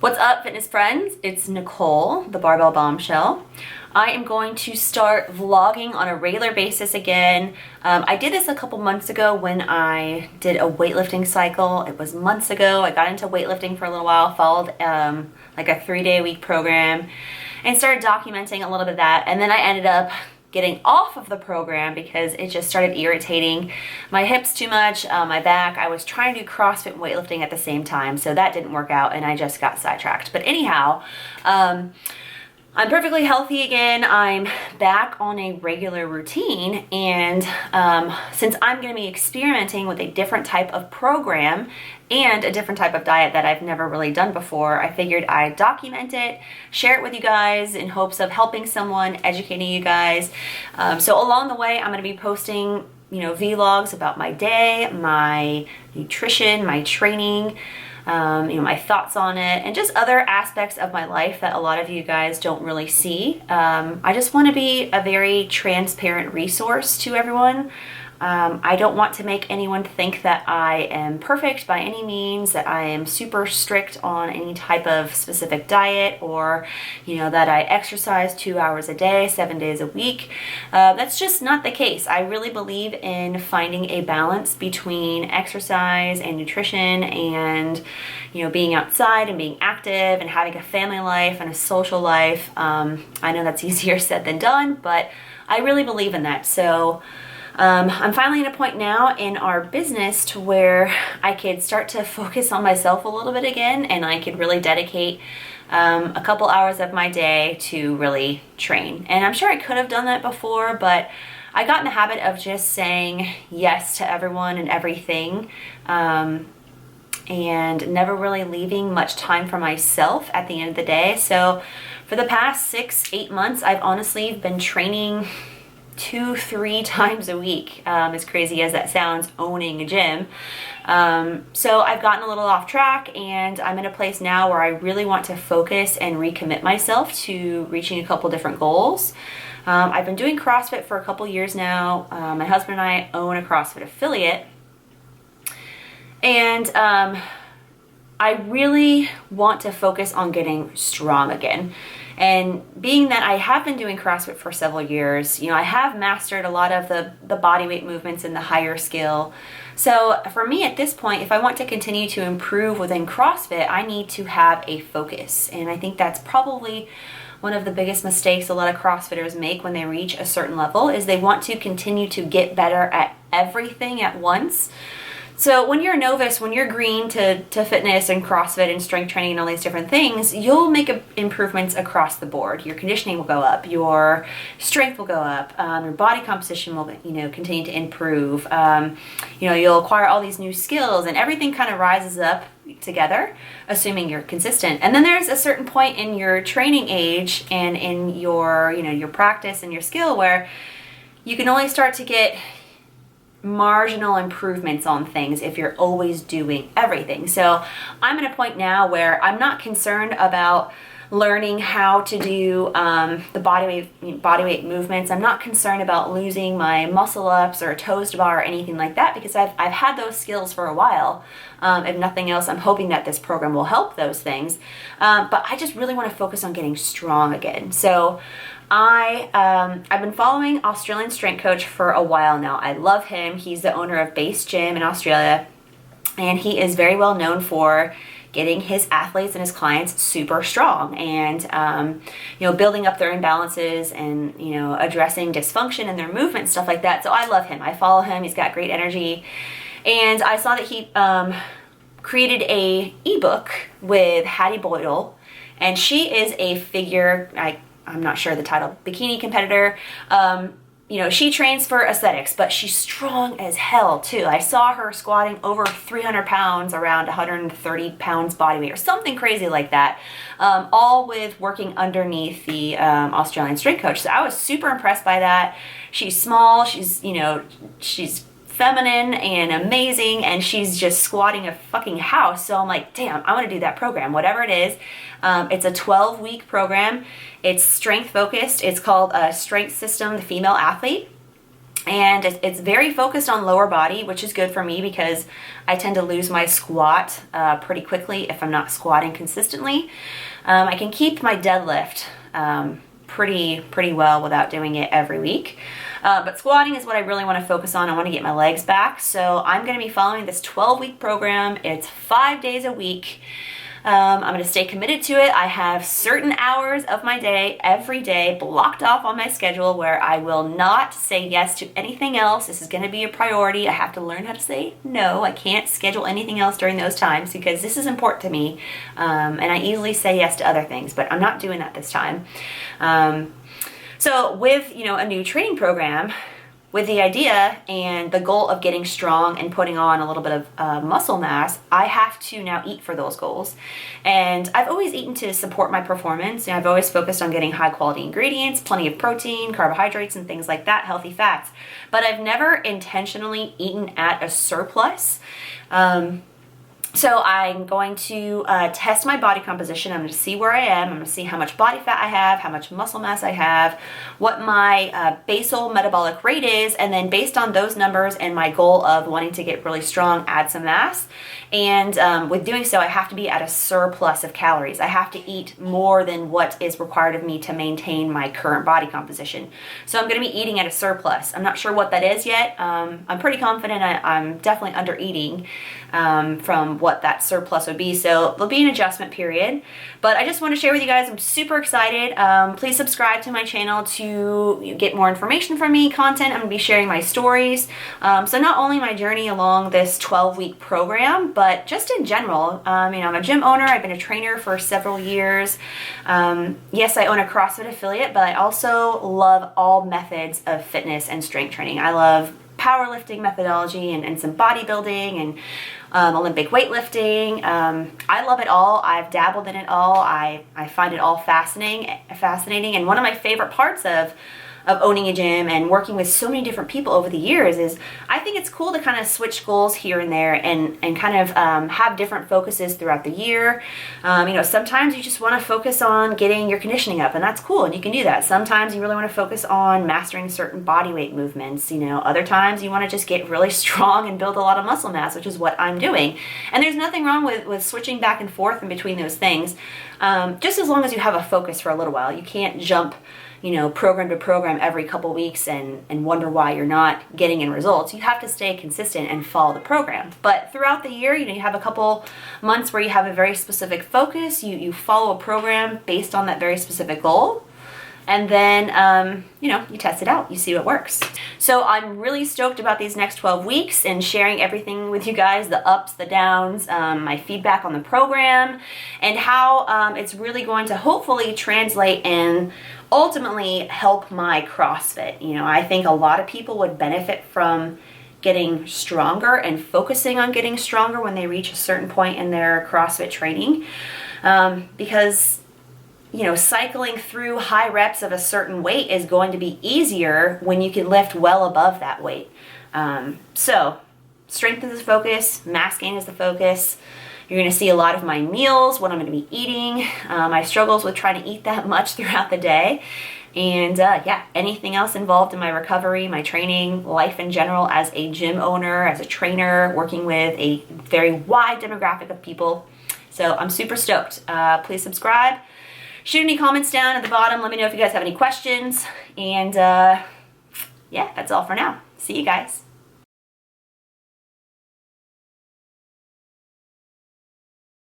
What's up, fitness friends? It's Nicole, the Barbell Bombshell. I am going to start vlogging on a regular basis again. I did this a couple months ago when I did a weightlifting cycle. It was months ago. I got into weightlifting for a little while, followed like a 3-day-a-week program, and started documenting a little bit of that. And then I ended up getting off of the program because it just started irritating my hips too much, my back. I was trying to do CrossFit and weightlifting at the same time, so that didn't work out and I just got sidetracked. But anyhow, I'm perfectly healthy again. I'm back on a regular routine, and since I'm going to be experimenting with a different type of program and a different type of diet that I've never really done before, I figured I'd document it, share it with you guys in hopes of helping someone, educating you guys. So along the way, I'm going to be posting, vlogs about my day, my nutrition, my training, my thoughts on it, and just other aspects of my life that a lot of you guys don't really see. I just want to be a very transparent resource to everyone. I don't want to make anyone think that I am perfect by any means, that I am super strict on any type of specific diet, or, that I exercise 2 hours a day, 7 days a week. That's just not the case. I really believe in finding a balance between exercise and nutrition and, being outside and being active and having a family life and a social life. I know that's easier said than done, but I really believe in that. So I'm finally at a point now in our business to where I could start to focus on myself a little bit again, and I could really dedicate a couple hours of my day to really train. And I'm sure I could have done that before, but I got in the habit of just saying yes to everyone and everything, and never really leaving much time for myself at the end of the day. So for the past 6-8 months, I've honestly been training 2-3 times a week, as crazy as that sounds, owning a gym. So I've gotten a little off track, and I'm in a place now where I really want to focus and recommit myself to reaching a couple different goals. I've been doing CrossFit for a couple years now. My husband and I own a CrossFit affiliate, and I really want to focus on getting strong again. And being that I have been doing CrossFit for several years, I have mastered a lot of the body weight movements and the higher skill. So for me at this point, if I want to continue to improve within CrossFit, I need to have a focus. And I think that's probably one of the biggest mistakes a lot of CrossFitters make when they reach a certain level, is they want to continue to get better at everything at once. So when you're a novice, when you're green to fitness and CrossFit and strength training and all these different things, you'll make improvements across the board. Your conditioning will go up, your strength will go up, your body composition will continue to improve. You'll acquire all these new skills, and everything kind of rises up together, assuming you're consistent. And then there's a certain point in your training age and in your your practice and your skill where you can only start to get marginal improvements on things if you're always doing everything. So I'm at a point now where I'm not concerned about learning how to do the body weight movements. I'm not concerned about losing my muscle ups or toes to bar or anything like that, because I've had those skills for a while. If nothing else, I'm hoping that this program will help those things. But I just really want to focus on getting strong again. So I've been following Australian strength coach for a while now. I love him. He's the owner of Base Gym in Australia, and he is very well known for getting his athletes and his clients super strong and building up their imbalances and addressing dysfunction in their movement, stuff like that. So I love him. I follow him. He's got great energy, and I saw that he created a ebook with Hattie Boydell, and she is a figure, I'm not sure the title, bikini competitor. She trains for aesthetics, but she's strong as hell too. I saw her squatting over 300 pounds, around 130 pounds body weight or something crazy like that, all with working underneath the Australian strength coach. So I was super impressed by that. She's small, she's feminine and amazing, and she's just squatting a fucking house. So I'm like, damn, I want to do that program, whatever it is. It's a 12-week program. It's strength focused. It's called Strength System, the Female Athlete. And it's very focused on lower body, which is good for me because I tend to lose my squat pretty quickly if I'm not squatting consistently. I can keep my deadlift pretty well without doing it every week. But squatting is what I really want to focus on. I want to get my legs back. So I'm going to be following this 12-week program. It's 5 days a week. I'm going to stay committed to it. I have certain hours of my day, every day, blocked off on my schedule where I will not say yes to anything else. This is going to be a priority. I have to learn how to say no. I can't schedule anything else during those times because this is important to me. And I easily say yes to other things, but I'm not doing that this time. So with, a new training program, with the idea and the goal of getting strong and putting on a little bit of muscle mass, I have to now eat for those goals. And I've always eaten to support my performance. And I've always focused on getting high quality ingredients, plenty of protein, carbohydrates, and things like that, healthy fats. But I've never intentionally eaten at a surplus. So I'm going to test my body composition. I'm going to see where I am. I'm going to see how much body fat I have, how much muscle mass I have, what my basal metabolic rate is, and then based on those numbers and my goal of wanting to get really strong, add some mass. And with doing so, I have to be at a surplus of calories. I have to eat more than what is required of me to maintain my current body composition. So I'm going to be eating at a surplus. I'm not sure what that is yet. I'm pretty confident I'm definitely under eating from what that surplus would be. So there'll be an adjustment period. But I just want to share with you guys, I'm super excited. Please subscribe to my channel to get more information from me, content. I'm going to be sharing my stories. So not only my journey along this 12-week program, but just in general. I'm a gym owner. I've been a trainer for several years. Yes, I own a CrossFit affiliate, but I also love all methods of fitness and strength training. I love powerlifting methodology and some bodybuilding and Olympic weightlifting. I love it all. I've dabbled in it all. I find it all fascinating. And one of my favorite parts of owning a gym and working with so many different people over the years is I think it's cool to kind of switch goals here and there and kind of have different focuses throughout the year. Sometimes you just want to focus on getting your conditioning up, and that's cool, and you can do that. Sometimes you really want to focus on mastering certain body weight movements. Other times you want to just get really strong and build a lot of muscle mass, which is what I'm doing. And there's nothing wrong with switching back and forth in between those things, just as long as you have a focus for a little while. You can't jump program to program every couple weeks and wonder why you're not getting any results. You have to stay consistent and follow the program. But throughout the year, you have a couple months where you have a very specific focus. You follow a program based on that very specific goal. And then, you test it out. You see what works. So I'm really stoked about these next 12 weeks and sharing everything with you guys, the ups, the downs, my feedback on the program, and how it's really going to hopefully translate and ultimately help my CrossFit. I think a lot of people would benefit from getting stronger and focusing on getting stronger when they reach a certain point in their CrossFit training, because cycling through high reps of a certain weight is going to be easier when you can lift well above that weight. So strength is the focus, mass gain is the focus. You're going to see a lot of my meals, what I'm going to be eating, my struggles with trying to eat that much throughout the day, and anything else involved in my recovery, my training, life in general as a gym owner, as a trainer, working with a very wide demographic of people. So I'm super stoked. Please subscribe. Shoot any comments down at the bottom. Let me know if you guys have any questions. And that's all for now. See you guys.